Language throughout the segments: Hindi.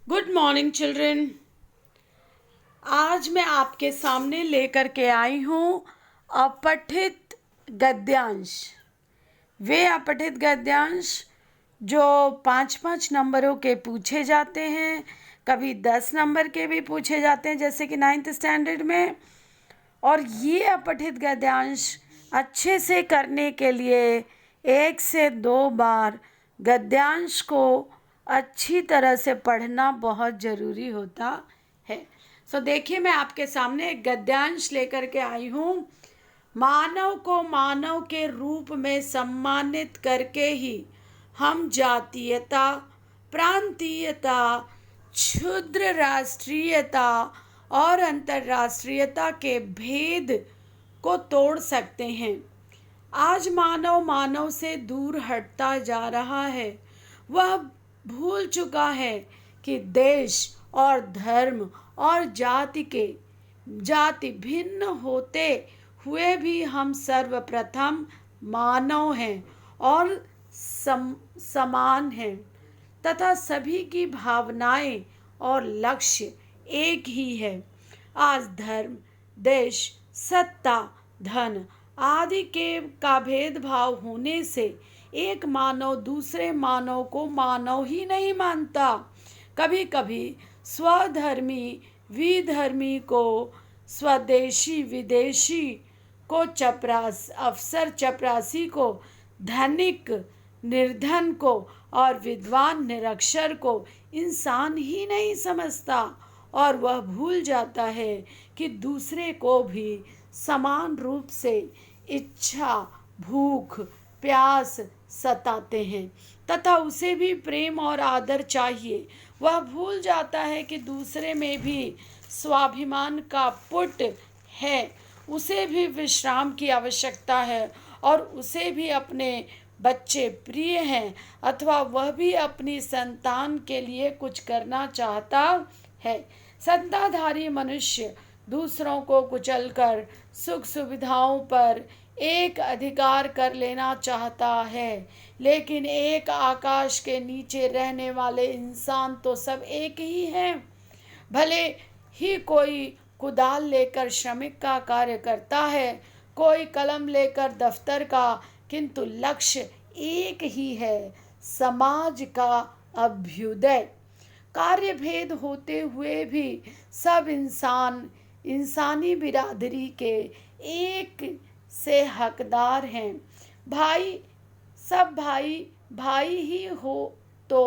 Good morning children. आज मैं आपके सामने लेकर के आई हूँ अपठित गद्यांश। वे अपठित गद्यांश जो 5-5 नंबरों के पूछे जाते हैं, कभी 10 नंबर के भी पूछे जाते हैं, जैसे कि 9th स्टैंडर्ड में। और ये अपठित गद्यांश अच्छे से करने के लिए 1 से 2 बार गद्यांश को अच्छी तरह से पढ़ना बहुत ज़रूरी होता है। देखिए, मैं आपके सामने एक गद्यांश लेकर के आई हूँ। मानव को मानव के रूप में सम्मानित करके ही हम जातीयता, प्रांतीयता, क्षुद्र राष्ट्रीयता और अंतर्राष्ट्रीयता के भेद को तोड़ सकते हैं। आज मानव मानव से दूर हटता जा रहा है। वह भूल चुका है कि देश और धर्म और जाति भिन्न होते हुए भी हम सर्वप्रथम मानव हैं और समान हैं तथा सभी की भावनाएं और लक्ष्य एक ही है। आज धर्म, देश, सत्ता, धन आदि का भेदभाव होने से एक मानव दूसरे मानव को मानव ही नहीं मानता। कभी कभी स्वधर्मी विधर्मी को, स्वदेशी विदेशी को, अफसर चपरासी को, धनिक निर्धन को और विद्वान निरक्षर को इंसान ही नहीं समझता और वह भूल जाता है कि दूसरे को भी समान रूप से इच्छा, भूख, प्यास सताते हैं तथा उसे भी प्रेम और आदर चाहिए। वह भूल जाता है कि दूसरे में भी स्वाभिमान का पुट है, उसे भी विश्राम की आवश्यकता है और उसे भी अपने बच्चे प्रिय हैं अथवा वह भी अपनी संतान के लिए कुछ करना चाहता है। सत्ताधारी मनुष्य दूसरों को कुचलकर सुख सुविधाओं पर एक अधिकार कर लेना चाहता है, लेकिन एक आकाश के नीचे रहने वाले इंसान तो सब एक ही हैं। भले ही कोई कुदाल लेकर श्रमिक का कार्य करता है, कोई कलम लेकर दफ्तर का, किंतु लक्ष्य एक ही है, समाज का अभ्युदय। कार्य भेद होते हुए भी सब इंसान इंसानी बिरादरी के एक से हकदार हैं। सब भाई ही हो तो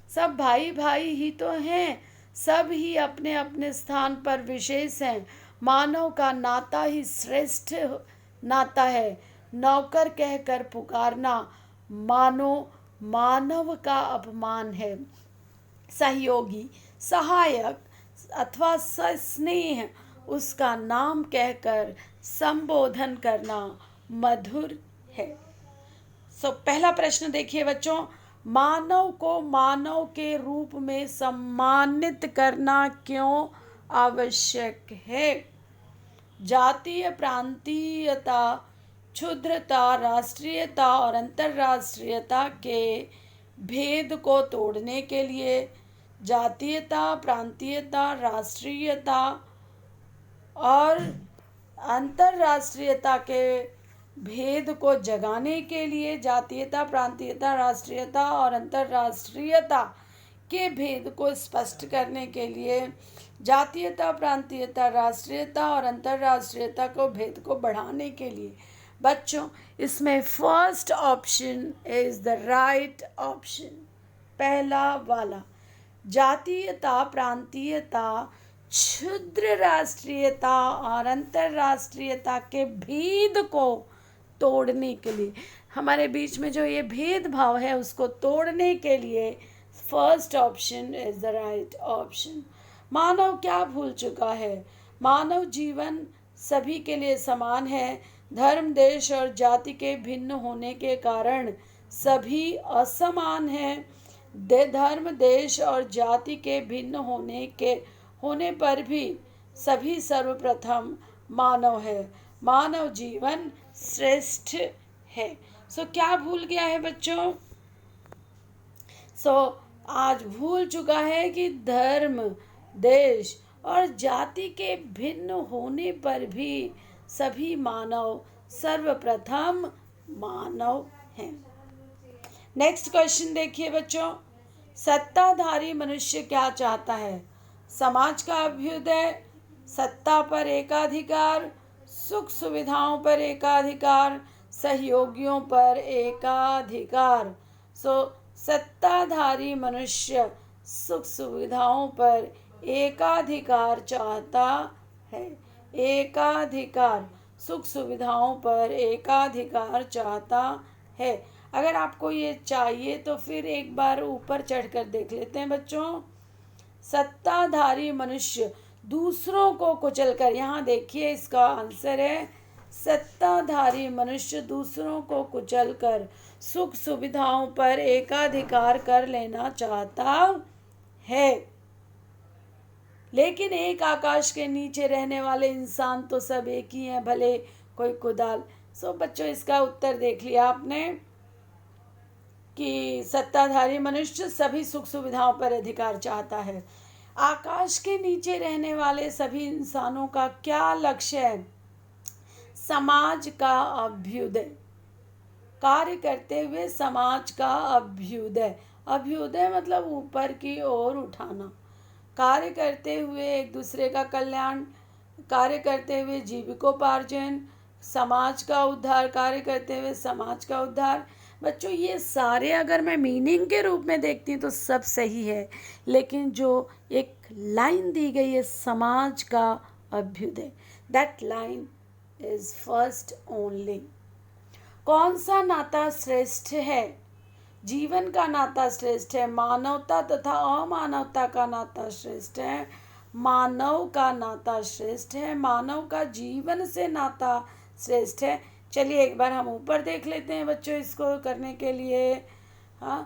सब भाई ही तो हैं, सब ही अपने अपने स्थान पर विशेष हैं। मानव का नाता ही श्रेष्ठ नाता है। नौकर कहकर पुकारना मानो मानव का अपमान है। सहयोगी, सहायक अथवा सस्नेह उसका नाम कहकर संबोधन करना मधुर है। पहला प्रश्न देखिए बच्चों, मानव को मानव के रूप में सम्मानित करना क्यों आवश्यक है? जातीय, प्रांतीयता, क्षुद्रता, राष्ट्रीयता और अंतर्राष्ट्रीयता के भेद को तोड़ने के लिए, जातीयता, प्रांतीयता, राष्ट्रीयता और अंतर्राष्ट्रीयता के भेद को जगाने के लिए, जातीयता, प्रांतीयता, राष्ट्रीयता और अंतर्राष्ट्रीयता के भेद को स्पष्ट करने के लिए, जातीयता, प्रांतीयता, राष्ट्रीयता और अंतर्राष्ट्रीयता को भेद को बढ़ाने के लिए। बच्चों, इसमें first option is the right option, पहला वाला। जातीयता, प्रांतीयता, क्षुद्र राष्ट्रीयता और अंतर्राष्ट्रीयता के भेद को तोड़ने के लिए, हमारे बीच में जो ये भेदभाव है उसको तोड़ने के लिए first option is the right option. मानव क्या भूल चुका है? मानव जीवन सभी के लिए समान है। धर्म, देश और जाति के भिन्न होने के कारण सभी असमान हैं। धर्म, देश और जाति के भिन्न होने पर भी सभी सर्वप्रथम मानव है। मानव जीवन श्रेष्ठ है। क्या भूल गया है बच्चों? आज भूल चुका है कि धर्म, देश और जाति के भिन्न होने पर भी सभी मानव सर्वप्रथम मानव हैं। नेक्स्ट क्वेश्चन देखिए बच्चों, सत्ताधारी मनुष्य क्या चाहता है? समाज का अभ्युदय, सत्ता पर एकाधिकार, सुख सुविधाओं पर एकाधिकार, सहयोगियों पर एकाधिकार। सत्ताधारी मनुष्य सुख सुविधाओं पर एकाधिकार चाहता है। एकाधिकार, सुख सुविधाओं पर एकाधिकार चाहता है। अगर आपको ये चाहिए तो फिर एक बार ऊपर चढ़कर देख लेते हैं बच्चों। सत्ताधारी मनुष्य दूसरों को कुचलकर, यहाँ देखिए इसका आंसर है सत्ताधारी मनुष्य दूसरों को कुचलकर सुख सुविधाओं पर एकाधिकार कर लेना चाहता है। लेकिन एक आकाश के नीचे रहने वाले इंसान तो सब एक ही हैं, भले कोई कुदाल। बच्चों इसका उत्तर देख लिया आपने कि सत्ताधारी मनुष्य सभी सुख सुविधाओं पर अधिकार चाहता है। आकाश के नीचे रहने वाले सभी इंसानों का क्या लक्ष्य है? समाज का अभ्युदय, कार्य करते हुए समाज का अभ्युदय। अभ्युदय मतलब ऊपर की ओर उठाना। कार्य करते हुए एक दूसरे का कल्याण, कार्य करते हुए जीविकोपार्जन, समाज का उद्धार, कार्य करते हुए समाज का उद्धार। बच्चों ये सारे अगर मैं मीनिंग के रूप में देखती हूँ तो सब सही है, लेकिन जो एक लाइन दी गई है समाज का अभ्युदय, that line is first only. कौन सा नाता श्रेष्ठ है? जीवन का नाता श्रेष्ठ है, मानवता तथा अमानवता का नाता श्रेष्ठ है, मानव का नाता श्रेष्ठ है, मानव का जीवन से नाता श्रेष्ठ है। चलिए एक बार हम ऊपर देख लेते हैं बच्चों इसको करने के लिए। हाँ,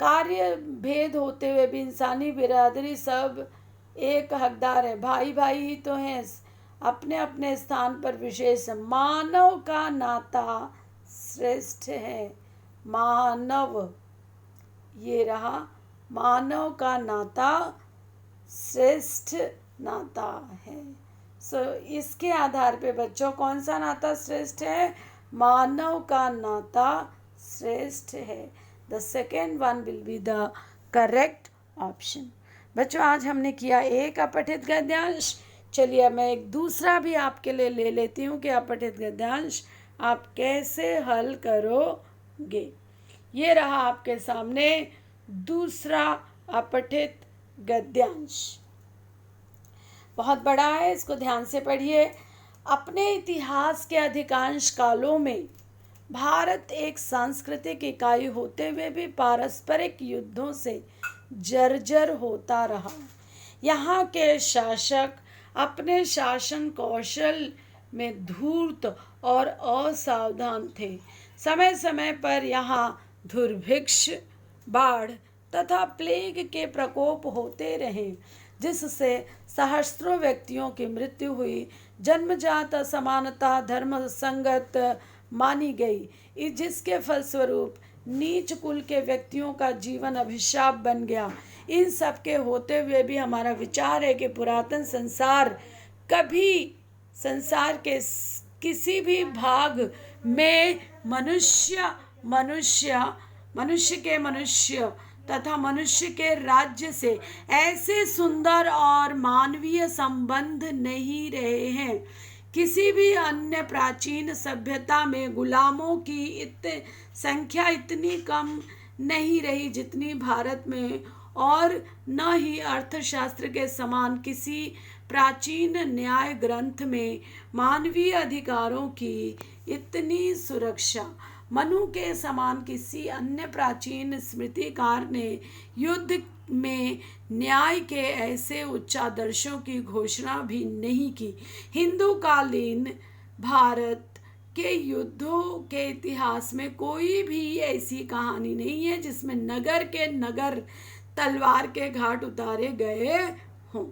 कार्य भेद होते हुए भी इंसानी बिरादरी सब एक हकदार है, भाई भाई ही तो हैं, अपने अपने स्थान पर विशेष। मानव का नाता श्रेष्ठ है, मानव, ये रहा मानव का नाता श्रेष्ठ नाता है। इसके आधार पे बच्चों कौन सा नाता श्रेष्ठ है? मानव का नाता श्रेष्ठ है। The second one will be the correct option. बच्चों आज हमने किया एक अपठित गद्यांश। चलिए अब मैं एक दूसरा भी आपके लिए ले लेती हूँ कि अपठित गद्यांश आप कैसे हल करोगे। ये रहा आपके सामने दूसरा अपठित गद्यांश। बहुत बड़ा है, इसको ध्यान से पढ़िए। अपने इतिहास के अधिकांश कालों में भारत एक सांस्कृतिक इकाई होते हुए भी पारस्परिक युद्धों से जर्जर होता रहा। यहाँ के शासक अपने शासन कौशल में धूर्त और असावधान थे। समय समय पर यहाँ दुर्भिक्ष, बाढ़ तथा प्लेग के प्रकोप होते रहे, जिससे सहस्त्रों व्यक्तियों की मृत्यु हुई। जन्मजात असमानता धर्म संगत मानी गई, जिसके फलस्वरूप नीच कुल के व्यक्तियों का जीवन अभिशाप बन गया। इन सब के होते हुए भी हमारा विचार है कि पुरातन संसार कभी संसार के किसी भी भाग में मनुष्य तथा मनुष्य के राज्य से ऐसे सुंदर और मानवीय संबंध नहीं रहे हैं। किसी भी अन्य प्राचीन सभ्यता में गुलामों की संख्या इतनी कम नहीं रही जितनी भारत में, और न ही अर्थशास्त्र के समान किसी प्राचीन न्याय ग्रंथ में मानवीय अधिकारों की इतनी सुरक्षा। मनु के समान किसी अन्य प्राचीन स्मृतिकार ने युद्ध में न्याय के ऐसे उच्चादर्शों की घोषणा भी नहीं की। हिंदू कालीन भारत के युद्धों के इतिहास में कोई भी ऐसी कहानी नहीं है जिसमें नगर के नगर तलवार के घाट उतारे गए हों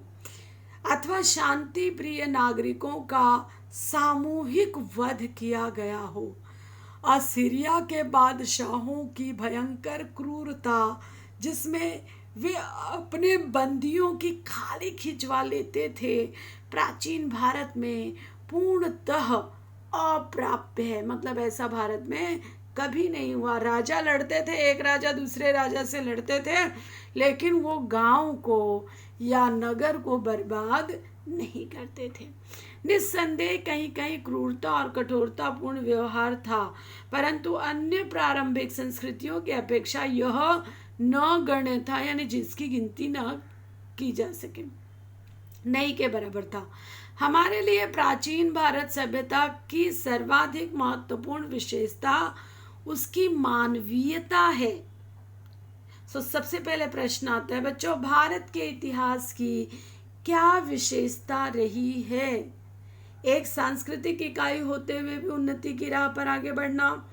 अथवा शांति प्रिय नागरिकों का सामूहिक वध किया गया हो। असीरिया के बादशाहों की भयंकर क्रूरता जिसमें वे अपने बंदियों की खाली खिंचवा लेते थे, प्राचीन भारत में पूर्णतः अप्राप्य है। मतलब ऐसा भारत में कभी नहीं हुआ। राजा लड़ते थे, एक राजा दूसरे राजा से लड़ते थे, लेकिन वो गांव को या नगर को बर्बाद नहीं करते थे। निस्संदेह कहीं कहीं क्रूरता और कठोरतापूर्ण व्यवहार था, परंतु अन्य प्रारंभिक संस्कृतियों की अपेक्षा यह न गण्य था, यानी जिसकी गिनती न की जा सके, नहीं के बराबर था। हमारे लिए प्राचीन भारत सभ्यता की सर्वाधिक महत्वपूर्ण विशेषता उसकी मानवीयता है। सबसे पहले प्रश्न आता है बच्चों, भारत के इतिहास की क्या विशेषता रही है? एक सांस्कृतिक इकाई होते हुए भी उन्नति की राह पर आगे बढ़ना,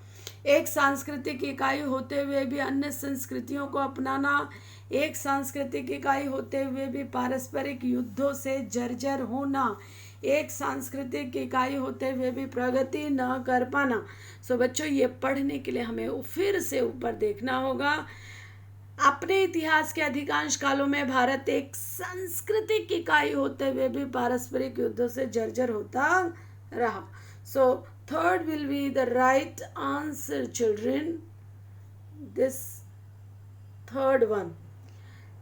एक सांस्कृतिक इकाई होते हुए भी अन्य संस्कृतियों को अपनाना, एक सांस्कृतिक इकाई होते हुए भी पारस्परिक युद्धों से जर्जर होना, एक सांस्कृतिक इकाई होते हुए भी प्रगति न कर पाना। बच्चों, ये पढ़ने के लिए हमें फिर से ऊपर देखना होगा। अपने इतिहास के अधिकांश कालों में भारत एक सांस्कृतिक इकाई होते हुए भी पारस्परिक युद्धों से जर्जर होता रहा। Third will be the right answer children, this third one.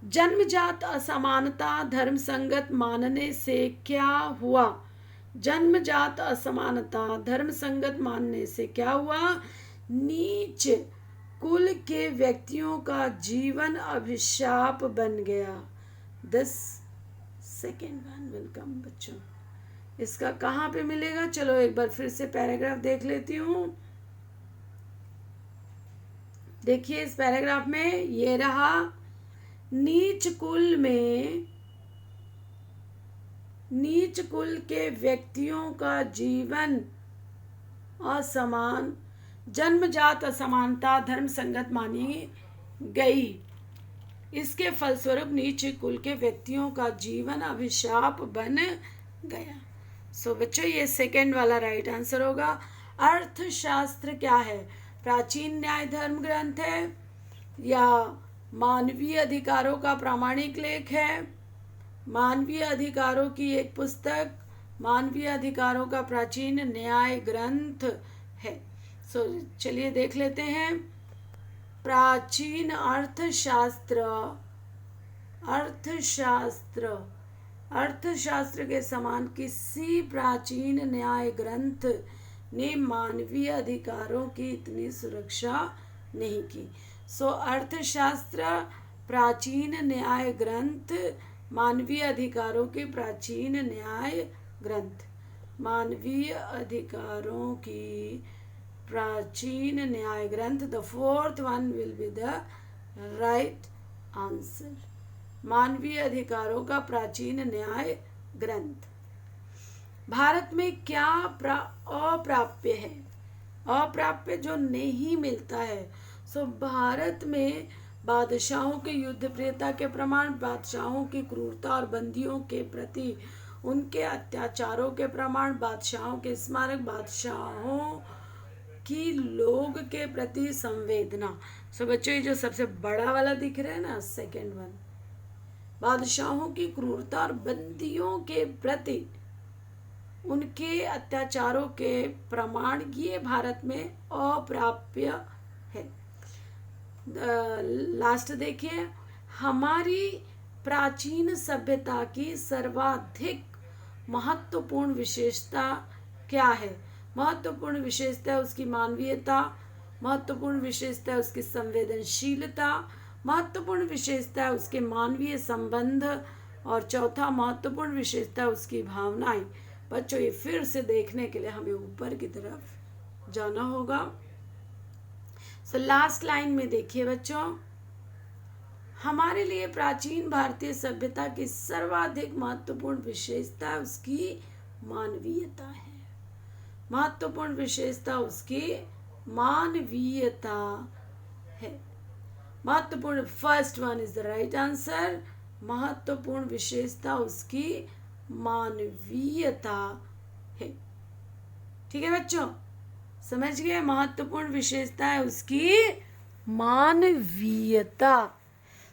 जन्मजात असमानता धर्म संगत मानने से क्या हुआ? जन्मजात असमानता धर्म संगत मानने से क्या हुआ? नीच कुल के व्यक्तियों का जीवन अभिशाप बन गया। This second one will come बच्चों। इसका कहाँ पे मिलेगा? चलो एक बार फिर से पैराग्राफ देख लेती हूँ। देखिए इस पैराग्राफ में ये रहा, नीच कुल के व्यक्तियों का जीवन असमान, जन्मजात असमानता धर्म संगत मानी गई। इसके फलस्वरूप नीच कुल के व्यक्तियों का जीवन अभिशाप बन गया। बच्चों, ये सेकेंड वाला राइट आंसर होगा। अर्थशास्त्र क्या है? प्राचीन न्याय धर्म ग्रंथ है या मानवीय अधिकारों का प्रामाणिक लेख है? मानवीय अधिकारों की एक पुस्तक, मानवीय अधिकारों का प्राचीन न्याय ग्रंथ है। चलिए देख लेते हैं। प्राचीन अर्थशास्त्र के समान किसी प्राचीन न्याय ग्रंथ ने मानवीय अधिकारों की इतनी सुरक्षा नहीं की। अर्थशास्त्र प्राचीन न्याय ग्रंथ, मानवीय अधिकारों के प्राचीन न्याय ग्रंथ, मानवीय अधिकारों की प्राचीन न्याय ग्रंथ। The fourth one will be the right answer. मानवीय अधिकारों का प्राचीन न्याय ग्रंथ। भारत में क्या अप्राप्य है? अप्राप्य जो नहीं मिलता है। भारत में बादशाहों के युद्ध प्रियता के प्रमाण, बादशाहों की क्रूरता और बंदियों के प्रति उनके अत्याचारों के प्रमाण, बादशाहों के स्मारक, बादशाहों की लोग के प्रति संवेदना। बच्चों, ये जो सबसे बड़ा वाला दिख रहा है ना, सेकेंड वन, बादशाहों की क्रूरता और बंदियों के प्रति उनके अत्याचारों के प्रमाण, ये भारत में अप्राप्य है। लास्ट देखिए, हमारी प्राचीन सभ्यता की सर्वाधिक महत्वपूर्ण विशेषता क्या है? महत्वपूर्ण विशेषता है उसकी मानवीयता, महत्वपूर्ण विशेषता है उसकी संवेदनशीलता, महत्वपूर्ण विशेषता है उसके मानवीय संबंध, और चौथा महत्वपूर्ण विशेषता है उसकी भावनाएं। बच्चों, ये फिर से देखने के लिए हमें ऊपर की तरफ जाना होगा। लास्ट लाइन में देखिए बच्चों, हमारे लिए प्राचीन भारतीय सभ्यता की सर्वाधिक महत्वपूर्ण विशेषता उसकी मानवीयता है। महत्वपूर्ण विशेषता उसकी मानवीयता है। महत्वपूर्ण, first one is the right answer. महत्वपूर्ण विशेषता उसकी मानवीयता है। ठीक है बच्चों, समझ गए? महत्वपूर्ण विशेषता है उसकी मानवीयता।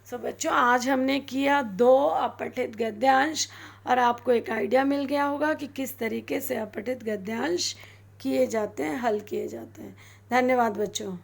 सो बच्चों, आज हमने किया 2 अपठित गद्यांश और आपको एक आइडिया मिल गया होगा कि किस तरीके से अपठित गद्यांश किए जाते हैं, हल किए जाते हैं। धन्यवाद बच्चों।